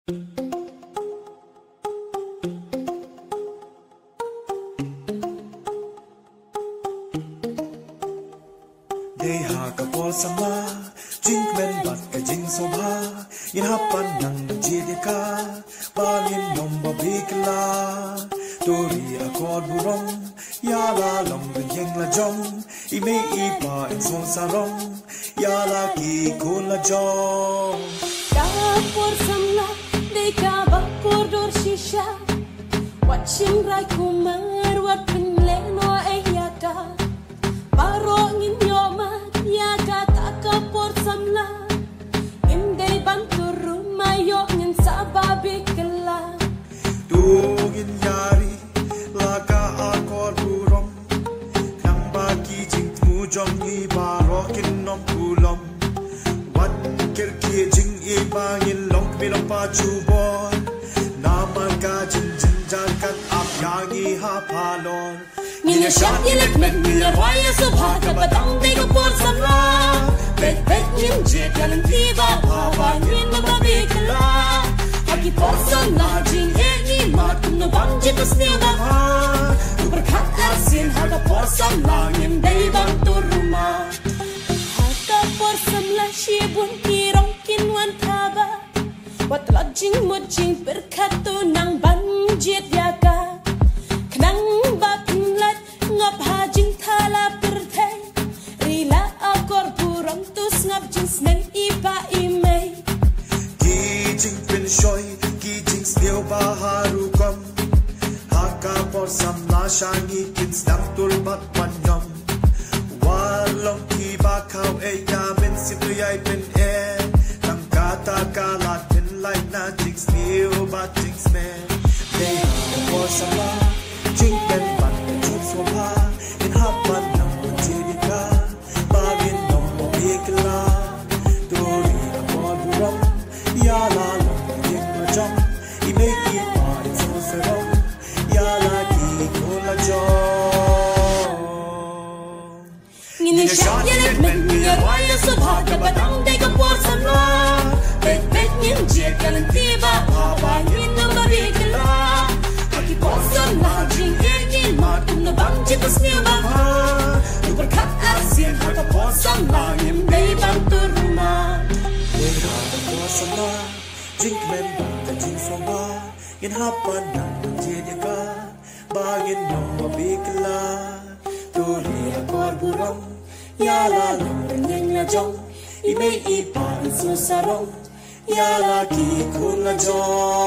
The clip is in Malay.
Deha kapol sama jing men bat ka jing sobha in hapan nang jideka balin nomba bikla tori akod burong ya la long yeng la jong I me I pa in son sarong ya la ki ko la jong kapol samla deka bakur dor shisha watching rai kumar wat pinleno ayaka barongin yoma ya kata kapor samla indai bantu rumah yo ngin sababi kala dugin yari laka akor burong nang baki jing mu jong I barokin nom kulom wan kirki jing I bangin long milong pa chubor nama ka jing jing jakat ap yangi ha palor Nina shak yelek met nina waya subhaka batang dega por samla bet bet nim jet yalan tiba baba nina babikala Aki por samla jing eni mat kum no bang jitas nila ha Berkat asin haka por samla nim day bang turuma Haka por samla shibun kirong kinwan taba Wat lodging mujing berkat tu nang banjit yaka Kenang bapinlat ngap hajing thala pertay Rila akor burong tus ngap jing sneng ipa imay ki jing pin shoy ki jing still baharu kom haka por samla shangi kids dam tul bat panyam walong ki ba kau e yamin simply I pin e tam kata kala tin like na jing still bat jing smell they por samla jing pen bat jing so ha in hapan nam jidika bagin no bikla dori amor burong ya la yeng la jong I me I pa in so sarong ya la ki ko la jong Ngini shak yelek men nina waya subhaka batang dega por samla Bet bet nim jet yalan tiba baba nina babikala Aki por samla jing eni mat kum no bang jitas nila ha Berkat asin haka por samla nim day bang turuma Deha kapol sama jing men bat jing soba in hapan nang jidika bagin no mabikla turi akor burong ya la long yeng la jong I me I pa in so sarong ya la ki ko la jong Ngini shak yelek men nina waya subhaka batang dega por samla Bet bet nim jet yalan tiba baba nina babikala Aki por samla jing eni mat kum no bang jitas nila ha Berkat asin haka por samla nim day bang turuma Tori akor sama jing men bat jing soba in hapan nang jidika bagin no mabikla turi akor burong ya la long yeng la jong I me I pa in so sarong ya la ki ko la jong